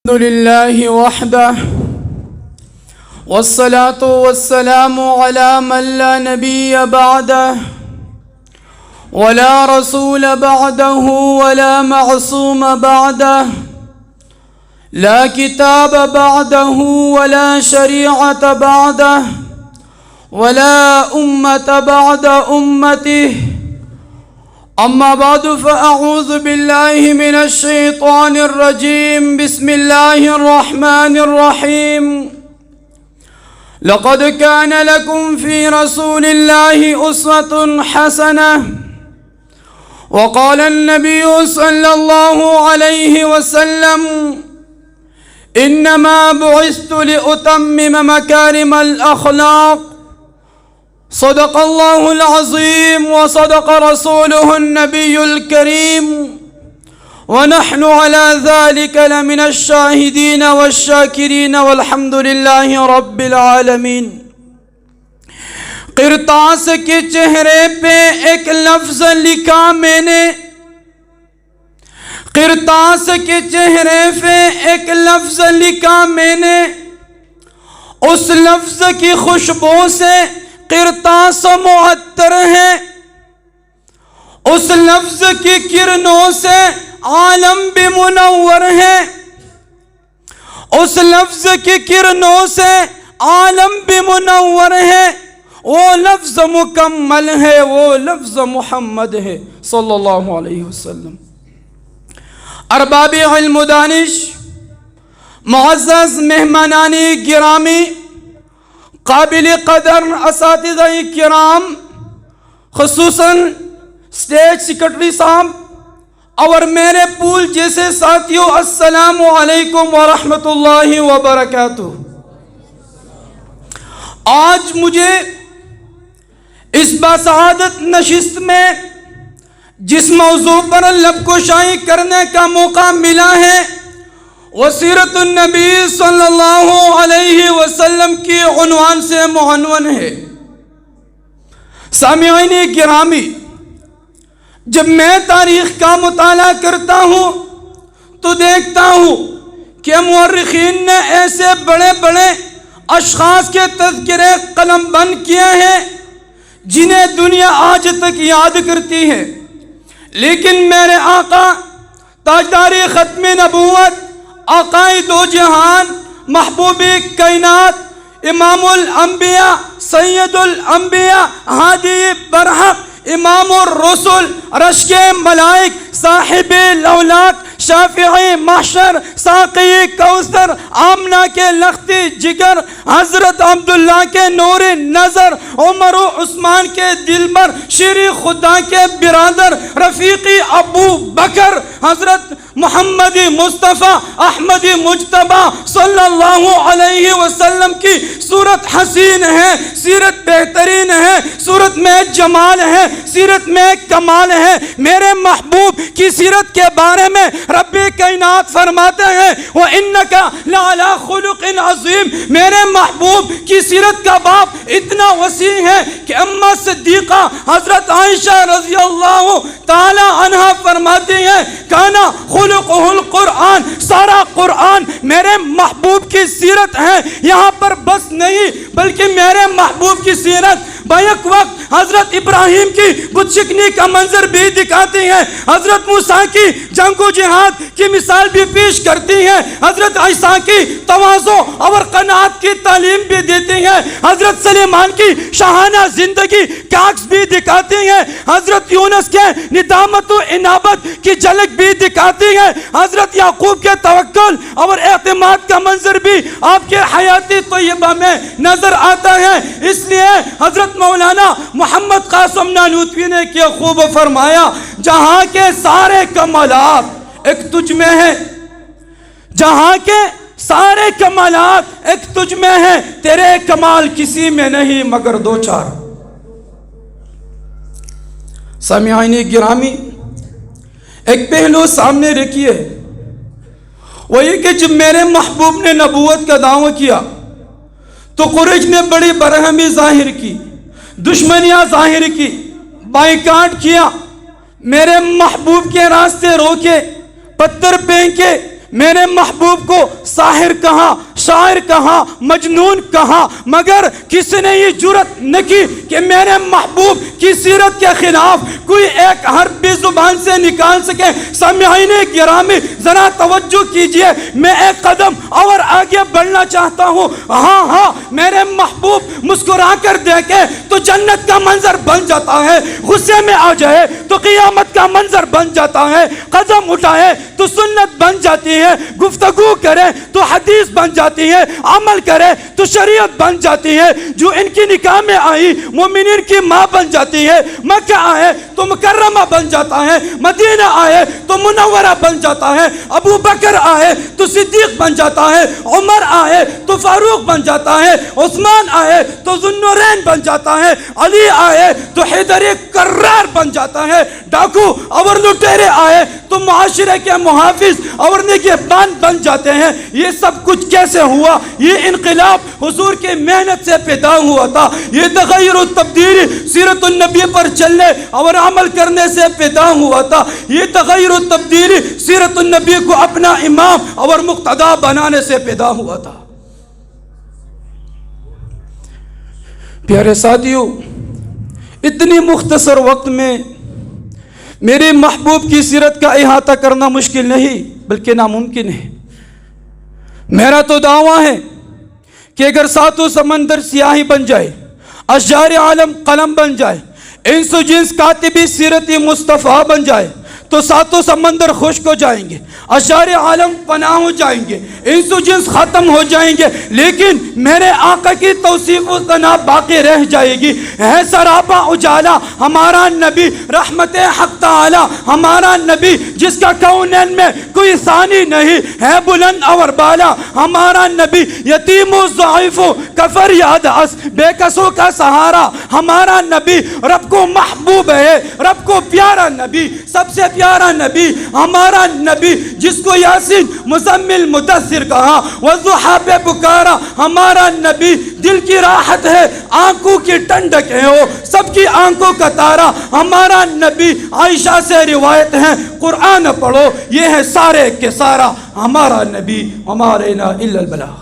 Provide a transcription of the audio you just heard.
الحمد لله وحده والصلاة والسلام على من لا نبي بعده ولا رسول بعده ولا معصوم بعده لا كتاب بعده ولا شريعة بعده ولا أمة بعد أمته. أما بعد فأعوذ بالله من الشيطان الرجيم. بسم الله الرحمن الرحيم. لقد كان لكم في رسول الله أسوة حسنة. وقال النبي صلى الله عليه وسلم: إنما بعثت لأتمم مكارم الأخلاق. صدق الله العظيم وصدق رسوله النبي الكريم، ونحن على ذلك لمن الشاهدين والشاكرين والحمد لله رب العالمین. قرطاس کے چہرے پہ ایک لفظ لکھا میں نے، قرطاس کے چہرے پہ ایک لفظ لکھا میں نے، اس لفظ کی خوشبو سے قرطاس معطر ہے، اس لفظ کی کرنوں سے عالم بھی منور ہے، اس لفظ کی کرنوں سے عالم بھی منور ہے. وہ لفظ مکمل ہے، وہ لفظ محمد ہے صلی اللہ علیہ وسلم. ارباب علم و دانش، معزز مہمانان گرامی، قابل قدر اساتذہ کرام، خصوصاً اسٹیٹ سیکرٹری صاحب اور میرے پول جیسے ساتھیوں، السلام علیکم ورحمۃ اللہ وبرکاتہ. آج مجھے اس باسعادت نشست میں جس موضوع پر لب کشائی کرنے کا موقع ملا ہے وہ سیرت النبی صلی اللہ علیہ وسلم کی عنوان سے معنون ہے. سامعین گرامی، جب میں تاریخ کا مطالعہ کرتا ہوں تو دیکھتا ہوں کہ مورخین نے ایسے بڑے بڑے اشخاص کے تذکرے قلم بند کیے ہیں جنہیں دنیا آج تک یاد کرتی ہے، لیکن میرے آقا تاجدار ختم نبوت، آقائے دو جہان، محبوب کائنات، امام الانبیاء، سید الانبیاء، ہادی برحق، امام الرسل، رشک ملائک، صاحب لولاک، شافعی محشر، ساقی کوثر، آمنہ کے لختی جگر، حضرت عبداللہ کے نور نظر، عمر و عثمان کے دلبر، شیر خدا کے برادر، رفیقی ابو بکر، حضرت محمد مصطفیٰ احمد مجتبیٰ صلی اللہ علیہ وسلم کی صورت حسین ہے، سیرت بہترین ہے، صورت میں جمال ہے، سیرت میں کمال ہے. میرے محبوب کی سیرت کے بارے میں رب کائنات فرماتے ہیں وَإِنَّكَ لَعَلَىٰ خُلُقٍ عَظِيمٍ. میرے محبوب کی سیرت کا باب اتنا وسیع ہے کہ اماں صدیقہ حضرت عائشہ رضی اللہ تعالی عنہ فرماتی ہیں کانا خلقہ القرآن. سارا قرآن میرے محبوب کی سیرت ہے. یہاں پر بس نہیں بلکہ میرے محبوب کی سیرت بیک وقت حضرت ابراہیم کی بت شکنی کا منظر بھی دکھاتی ہے، حضرت موسیٰ کی جنگ و جہاد کی مثال بھی پیش کرتی ہے، حضرت عیسیٰ کی تواضع اور قناعت کی تعلیم بھی دیتی ہے، حضرت سلیمان کی شاہانہ زندگی کا عکس بھی دکھاتی ہے، حضرت یونس کے ندامت و انابت کی جھلک بھی دکھاتی ہے، حضرت یعقوب کے توکل اور اعتماد کا منظر بھی آپ کے حیاتی طیبہ میں نظر آتا ہے. اس لیے حضرت مولانا محمد قاسم نانوتوی نے کیا خوب فرمایا جہاں کے سارے کمالات ایک تجھ میں ہیں، جہاں کے سارے کمالات ایک تجھ میں ہیں، تیرے کمال کسی میں نہیں مگر دو چار. سامعین گرامی، ایک پہلو سامنے رکھیے، وہ یہ کہ جب میرے محبوب نے نبوت کا دعویٰ کیا تو قریش نے بڑی برہمی ظاہر کی، دشمنیاں ظاہر کی، بائیکاٹ کیا، میرے محبوب کے راستے روکے، پتھر پھینکے، میرے محبوب کو ساحر کہا، شاعر کہا، مجنون کہا، مگر کسی نے یہ جرت نہ کی کہ میرے محبوب کی سیرت کے خلاف کوئی ایک حرف بھی زبان سے نکال سکے۔ سامعین گرامی ذرا توجہ کیجئے، میں ایک قدم اور آگے بڑھنا چاہتا ہوں۔ ہاں میرے محبوب مسکرا کر دیکھے تو جنت کا منظر بن جاتا ہے، غصے میں آ جائے تو قیامت کا منظر بن جاتا ہے، قدم اٹھائے تو سنت بن جاتی ہے، گفتگو کرے تو حدیث بن جاتی ہے، عمل کرے تو شریعت بن جاتی ہے۔ جو ان کی نکاح میں آئی مومنین کی ماں بن جاتی ہے، مکہ آئے تو مکرمہ بن جاتا ہے، مدینہ آئے تو منورہ بن جاتا ہے، ابو بکر آئے تو صدیق بن جاتا ہے، عمر آئے تو فاروق بن جاتا ہے، عثمان آئے تو ذو النورین بن جاتا ہے، علی آئے تو حیدر کرار بن جاتا ہے، ڈاکو اور لٹیرے آئے تو معاشرے کے محافظ اور نگہبان بن جاتے ہیں۔ یہ سب کچھ کیسے ہوا؟ یہ انقلاب حضور کی محنت سے پیدا ہوا تھا، یہ تغیر و تبدیلی سیرت النبی پر چلنے اور عمل کرنے سے پیدا ہوا تھا، یہ تغیر و تبدیلی سیرت النبی کو اپنا امام اور مقتدا بنانے سے پیدا ہوا تھا۔ پیارے ساتھیو، اتنی مختصر وقت میں میرے محبوب کی سیرت کا احاطہ کرنا مشکل نہیں بلکہ ناممکن ہے۔ میرا تو دعویٰ ہے کہ اگر ساتوں سمندر سیاہی بن جائے، اشجار عالم قلم بن جائے، انس و جنس کاتبی سیرت مصطفیٰ بن جائے تو ساتوں سمندر خشک ہو جائیں گے، اشجار عالم پناہ ہو جائیں گے، انس و جنس ختم ہو جائیں گے، لیکن میرے آقا کی توصیف و ثنا باقی رہ جائے گی۔ ہے سراپا اجالا ہمارا نبی، رحمت حق تعالی ہمارا نبی، جس کا کونین میں کوئی ثانی نہیں، ہے بلند اور بالا ہمارا نبی، یتیم و ضعیف و کفر یاد اس بے کسوں کا سہارا ہمارا نبی، رب کو محبوب ہے، رب کو پیارا نبی، سب سے پیارا نبی ہمارا نبی، جس کو یاسین مزمل مدثر کہا، والضحیٰ پہ پکارا ہمارا نبی، دل کی راحت ہے آنکھوں کی ٹھنڈک ہے وہ سب کی آنکھوں کا تارا ہمارا نبی۔ عائشہ سے روایت ہے، قرآن پڑھو یہ ہے سارے کے سارا ہمارا نبی، ہمارے نا الا البلاغ۔